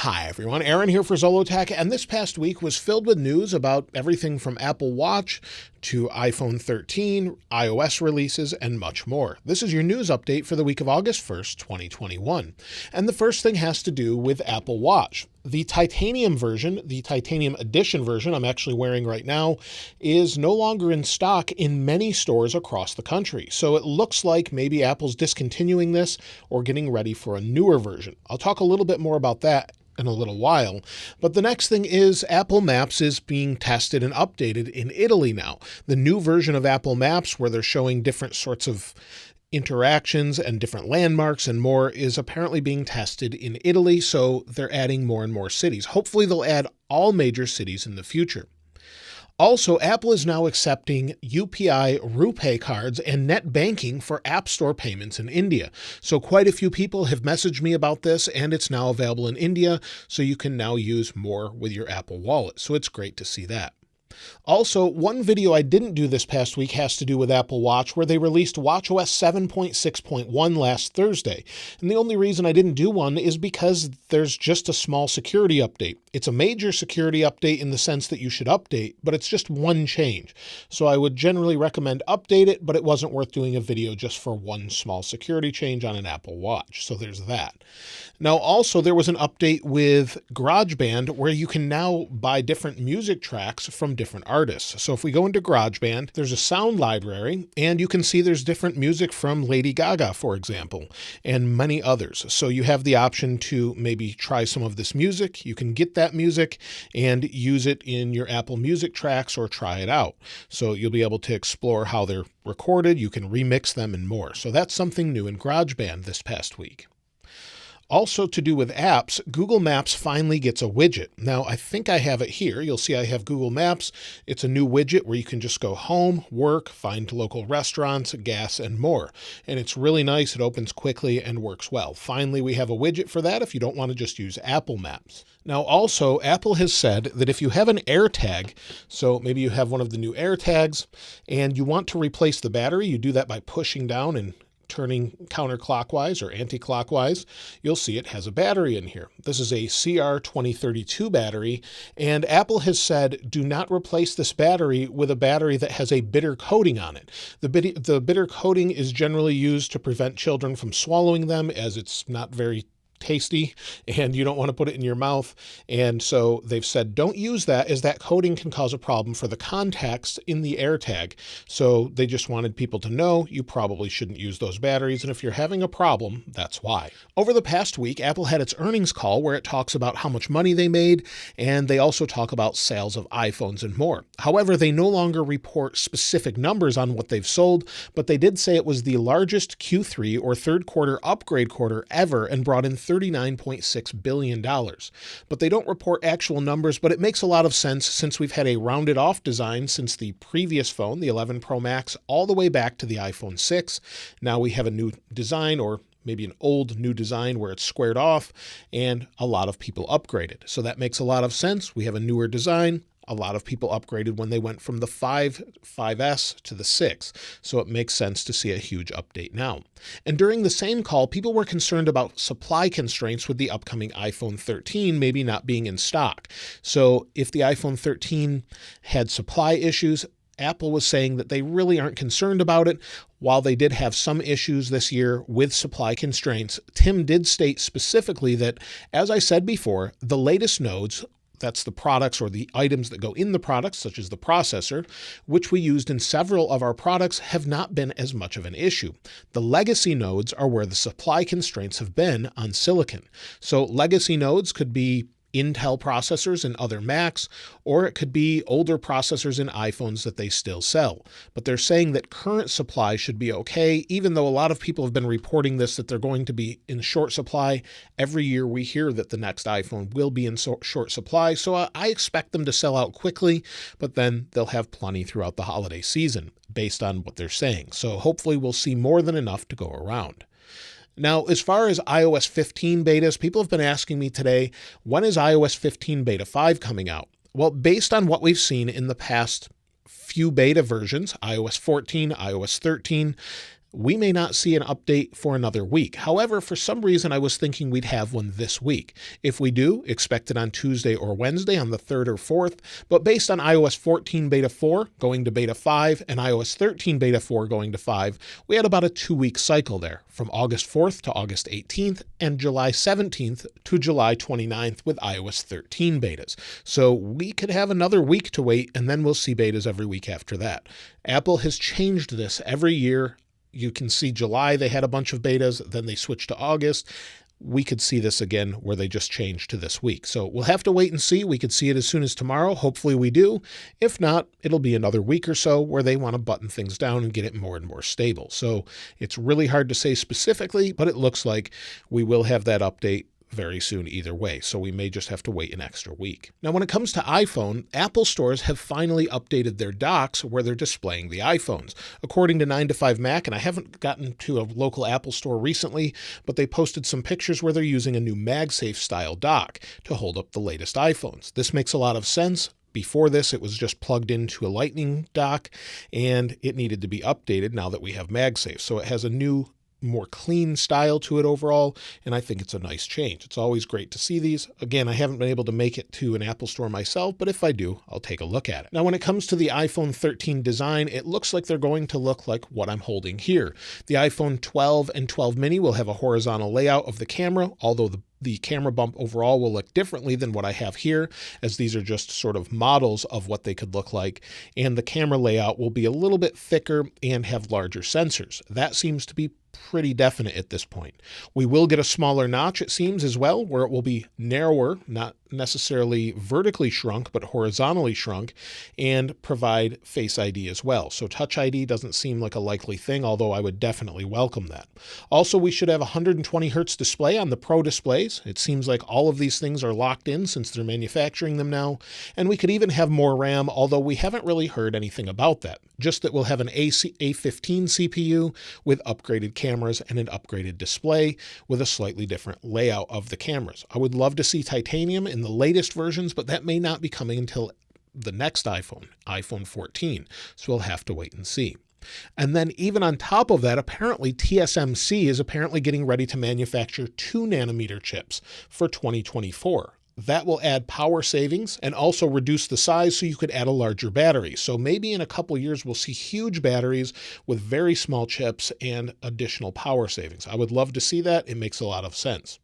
Hi everyone, Aaron here for Zollotech, and this past week was filled with news about everything from Apple Watch to iPhone 13, iOS releases, and much more. This is your news update for the week of August 1st, 2021. And the first thing has to do with Apple Watch. The titanium version, the titanium edition version I'm actually wearing right now, is no longer in stock in many stores across the country. So it looks like maybe Apple's discontinuing this or getting ready for a newer version. I'll talk a little bit more about that in a little while. But the next thing is Apple Maps is being tested and updated in Italy now. The new version of Apple Maps, where they're showing different sorts of interactions and different landmarks and more, is apparently being tested in Italy, so they're adding more and more cities. Hopefully they'll add all major cities in the future. Also, Apple is now accepting UPI RuPay cards and net banking for App Store payments in India. So quite a few people have messaged me about this, and it's now available in India, so you can now use more with your Apple Wallet. So it's great to see that. Also, one video I didn't do this past week has to do with Apple Watch, where they released watchOS 7.6.1 last Thursday. And the only reason I didn't do one is because there's just a small security update. It's a major security update in the sense that you should update, but it's just one change. So I would generally recommend update it, but it wasn't worth doing a video just for one small security change on an Apple Watch. So there's that. Now, also, there was an update with GarageBand where you can now buy different music tracks from different artists. So if we go into GarageBand, there's a sound library, and you can see there's different music from Lady Gaga, for example, and many others. So you have the option to maybe try some of this music. You can get that music and use it in your Apple Music tracks or try it out. So you'll be able to explore how they're recorded. You can remix them and more. So that's something new in GarageBand this past week. Also to do with apps, Google Maps finally gets a widget. Now, I think I have it here. You'll see I have Google Maps. It's a new widget where you can just go home, work, find local restaurants, gas, and more. And it's really nice. It opens quickly and works well. Finally, we have a widget for that if you don't want to just use Apple Maps. Now, also, Apple has said that if you have an AirTag, so maybe you have one of the new AirTags, and you want to replace the battery, you do that by pushing down and turning counterclockwise or anti-clockwise, you'll see it has a battery in here. This is a CR2032 battery, and Apple has said do not replace this battery with a battery that has a bitter coating on it. The bitter coating is generally used to prevent children from swallowing them, as it's not very tasty and you don't want to put it in your mouth. And so they've said don't use that, as that coating can cause a problem for the contacts in the AirTag. So they just wanted people to know you probably shouldn't use those batteries, and if you're having a problem, that's why. Over the past week, Apple had its earnings call where it talks about how much money they made, and they also talk about sales of iPhones and more. However, they no longer report specific numbers on what they've sold, but they did say it was the largest Q3 or third quarter upgrade quarter ever and brought in $39.6 billion. But they don't report actual numbers, but it makes a lot of sense since we've had a rounded off design since the previous phone, the 11 Pro Max, all the way back to the iPhone 6. Now we have a new design, or maybe an old new design where it's squared off, and a lot of people upgraded. So that makes a lot of sense. We have a newer design. A lot of people upgraded when they went from the 5S to the 6, so it makes sense to see a huge update now. And during the same call, people were concerned about supply constraints with the upcoming iPhone 13 maybe not being in stock. So if the iPhone 13 had supply issues, Apple was saying that they really aren't concerned about it. While they did have some issues this year with supply constraints, Tim did state specifically that, as I said before, the latest nodes, that's the products or the items that go in the products, such as the processor, which we used in several of our products, have not been as much of an issue. The legacy nodes are where the supply constraints have been on silicon. So legacy nodes could be Intel processors in other Macs, or it could be older processors in iPhones that they still sell. But they're saying that current supply should be okay, even though a lot of people have been reporting this, that they're going to be in short supply. Every year we hear that the next iPhone will be in short supply, so I expect them to sell out quickly, but then they'll have plenty throughout the holiday season, based on what they're saying. So hopefully we'll see more than enough to go around. Now, as far as iOS 15 betas, people have been asking me today, when is iOS 15 Beta 5 coming out? Well, based on what we've seen in the past few beta versions, iOS 14, iOS 13, we may not see an update for another week. However, for some reason, I was thinking we'd have one this week. If we do, expect it on Tuesday or Wednesday on the 3rd or 4th, but based on iOS 14 Beta 4 going to Beta 5 and iOS 13 Beta 4 going to 5, we had about a 2-week cycle there, from August 4th to August 18th and July 17th to July 29th with iOS 13 betas. So we could have another week to wait, and then we'll see betas every week after that. Apple has changed this every year. You can see July, they had a bunch of betas, then they switched to August. We could see this again where they just changed to this week. So we'll have to wait and see. We could see it as soon as tomorrow. Hopefully we do. If not, it'll be another week or so where they want to button things down and get it more and more stable. So it's really hard to say specifically, but it looks like we will have that update very soon either way, so we may just have to wait an extra week. Now, when it comes to iPhone, Apple stores have finally updated their docks where they're displaying the iPhones. According to 9to5Mac, and I haven't gotten to a local Apple store recently, but they posted some pictures where they're using a new MagSafe style dock to hold up the latest iPhones. This makes a lot of sense. Before this, it was just plugged into a Lightning dock, and it needed to be updated now that we have MagSafe. So it has a new, more clean style to it overall, and I think it's a nice change. It's always great to see these. Again, I haven't been able to make it to an Apple store myself, but if I do, I'll take a look at it. Now, when it comes to the iPhone 13 design, it looks like they're going to look like what I'm holding here. The iPhone 12 and 12 mini will have a horizontal layout of the camera, although the camera bump overall will look differently than what I have here, as these are just sort of models of what they could look like, and the camera layout will be a little bit thicker and have larger sensors. That seems to be pretty definite at this point. We will get a smaller notch, it seems, as well, where it will be narrower, not necessarily vertically shrunk, but horizontally shrunk, and provide Face ID as well. So Touch ID doesn't seem like a likely thing, although I would definitely welcome that. Also, we should have a 120 Hz display on the Pro displays. It seems like all of these things are locked in since they're manufacturing them now, and we could even have more RAM, although we haven't really heard anything about that. Just that we'll have an A15 CPU with upgraded cameras and an upgraded display with a slightly different layout of the cameras. I would love to see titanium in the latest versions, but that may not be coming until the next iPhone, iPhone 14. So we'll have to wait and see. And then even on top of that, apparently TSMC is apparently getting ready to manufacture 2nm chips for 2024. That will add power savings and also reduce the size so you could add a larger battery. So maybe in a couple years, we'll see huge batteries with very small chips and additional power savings. I would love to see that. It makes a lot of sense.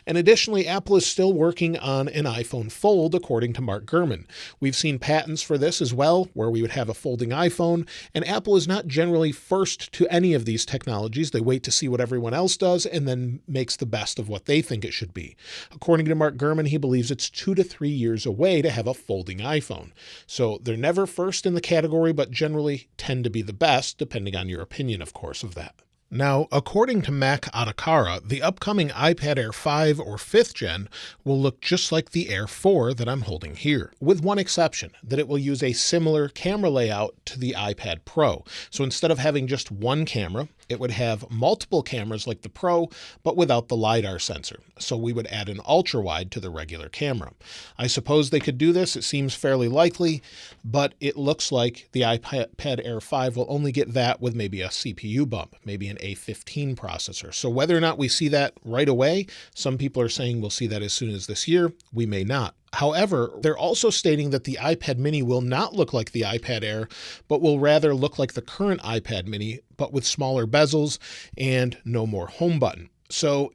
And additionally, Apple is still working on an iPhone Fold, according to Mark Gurman. We've seen patents for this as well, where we would have a folding iPhone, and Apple is not generally first to any of these technologies. They wait to see what everyone else does and then makes the best of what they think it should be. According to Mark Gurman, he believes it's 2 to 3 years away to have a folding iPhone. So they're never first in the category, but generally tend to be the best, depending on your opinion, of course, of that. Now, according to Mac Atakara, the upcoming iPad Air 5 or 5th gen will look just like the Air 4 that I'm holding here, with one exception, that it will use a similar camera layout to the iPad Pro. So instead of having just one camera, it would have multiple cameras like the Pro, but without the LiDAR sensor. So we would add an ultra-wide to the regular camera. I suppose they could do this. It seems fairly likely, but it looks like the iPad Air 5 will only get that with maybe a CPU bump, maybe an A15 processor. So whether or not we see that right away, some people are saying we'll see that as soon as this year. We may not. However, they're also stating that the iPad mini will not look like the iPad Air, but will rather look like the current iPad mini, but with smaller bezels and no more home button. So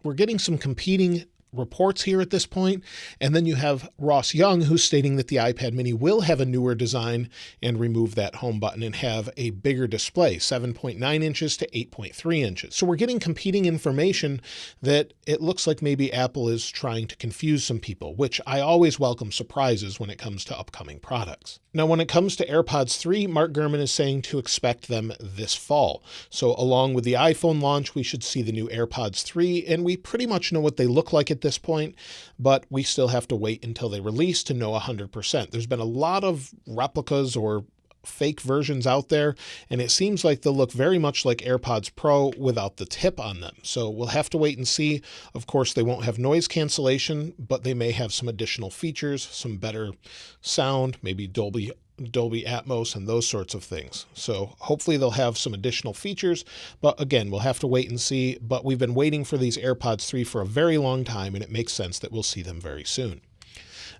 we're getting some competing reports here at this point. And then you have Ross Young, who's stating that the iPad mini will have a newer design and remove that home button and have a bigger display, 7.9 inches to 8.3 inches. So we're getting competing information that it looks like maybe Apple is trying to confuse some people, which I always welcome surprises when it comes to upcoming products. Now, when it comes to AirPods 3, Mark Gurman is saying to expect them this fall. So along with the iPhone launch, we should see the new AirPods 3, and we pretty much know what they look like at this point, but we still have to wait until they release to know 100%. There's been a lot of replicas or fake versions out there, and it seems like they'll look very much like AirPods Pro without the tip on them. So we'll have to wait and see. Of course, they won't have noise cancellation, but they may have some additional features, some better sound, maybe Dolby Dolby Atmos and those sorts of things. So hopefully they'll have some additional features, but again, we'll have to wait and see. But we've been waiting for these AirPods 3 for a very long time, and it makes sense that we'll see them very soon.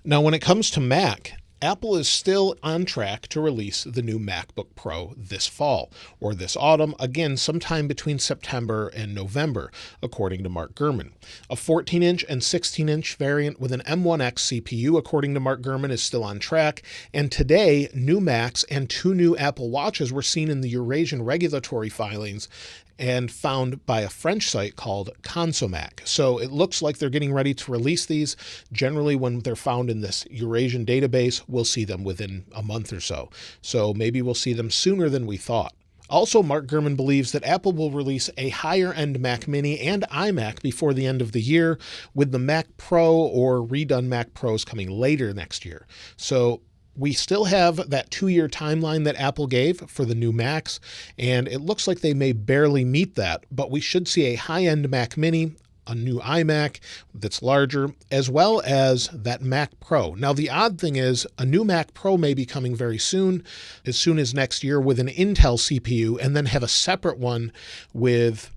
Now, when it comes to Mac, Apple is still on track to release the new MacBook Pro this fall or this autumn, again, sometime between September and November, according to Mark Gurman. A 14-inch and 16-inch variant with an M1X CPU, according to Mark Gurman, is still on track. And today, new Macs and 2 new Apple Watches were seen in the Eurasian regulatory filings and found by a French site called Consomac. So it looks like they're getting ready to release these. Generally, when they're found in this Eurasian database, we'll see them within a month or so. So maybe we'll see them sooner than we thought. Also, Mark Gurman believes that Apple will release a higher-end Mac Mini and iMac before the end of the year, with the Mac Pro or redone Mac Pros coming later next year. So we still have that 2-year timeline that Apple gave for the new Macs, and it looks like they may barely meet that, but we should see a high-end Mac Mini, a new iMac that's larger, as well as that Mac Pro. Now, the odd thing is a new Mac Pro may be coming very soon as next year, with an Intel CPU, and then have a separate one with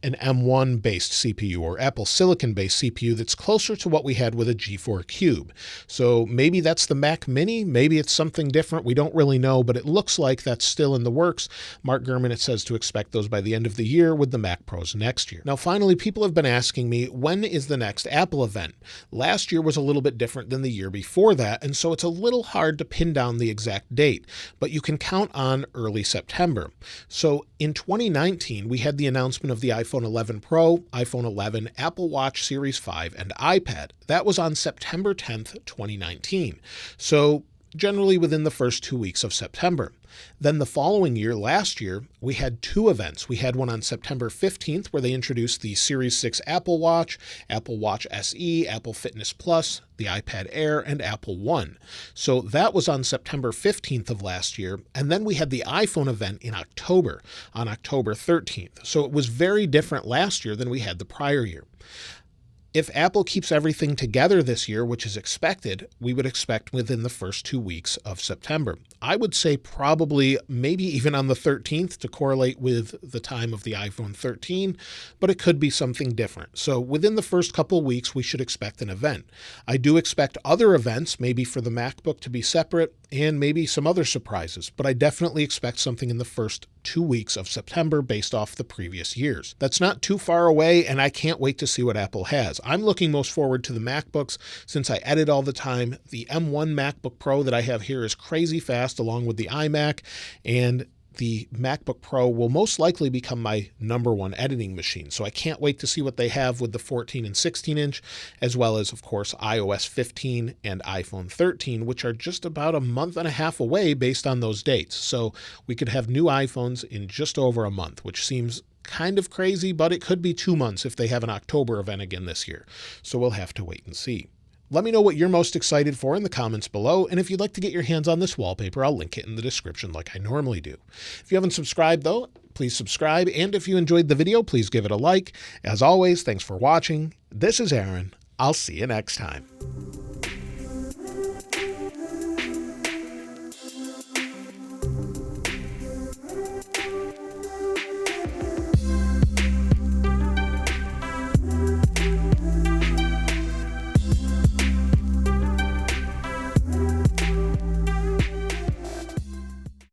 an M1 based CPU or Apple Silicon based CPU that's closer to what we had with a G4 Cube. So maybe that's the Mac Mini, maybe it's something different. We don't really know, but it looks like that's still in the works. Mark Gurman, it says to expect those by the end of the year, with the Mac Pros next year. Now, finally, people have been asking me, when is the next Apple event? Last year was a little bit different than the year before that, and so it's a little hard to pin down the exact date, but you can count on early September. So in 2019, we had the announcement of the iPhone 11 Pro, iPhone 11, Apple Watch Series 5, and iPad. That was on September 10th, 2019. So generally within the first 2 weeks of September. Then the following year, last year, we had 2 events. We had one on September 15th where they introduced the Series 6 Apple Watch SE, Apple Fitness Plus, the iPad Air, and Apple One. So that was on September 15th of last year. And then we had the iPhone event in October, on October 13th. So it was very different last year than we had the prior year. If Apple keeps everything together this year, which is expected, we would expect within the first 2 weeks of September. I would say probably maybe even on the 13th to correlate with the time of the iPhone 13, but it could be something different. So within the first couple of weeks, we should expect an event. I do expect other events, maybe for the MacBook to be separate, and maybe some other surprises, but I definitely expect something in the first 2 weeks of September based off the previous years. That's not too far away, and I can't wait to see what Apple has. I'm looking most forward to the MacBooks since I edit all the time. The M1 MacBook Pro that I have here is crazy fast, along with the iMac, and the MacBook Pro will most likely become my #1 editing machine. So I can't wait to see what they have with the 14 and 16-inch, as well as, of course, iOS 15 and iPhone 13, which are just about a month and a half away based on those dates. So we could have new iPhones in just over a month, which seems kind of crazy, but it could be 2 months if they have an October event again this year. So we'll have to wait and see. Let me know what you're most excited for in the comments below, and if you'd like to get your hands on this wallpaper, I'll link it in the description like I normally do. If you haven't subscribed, though, please subscribe, and if you enjoyed the video, please give it a like. As always, thanks for watching. This is Aaron. I'll see you next time.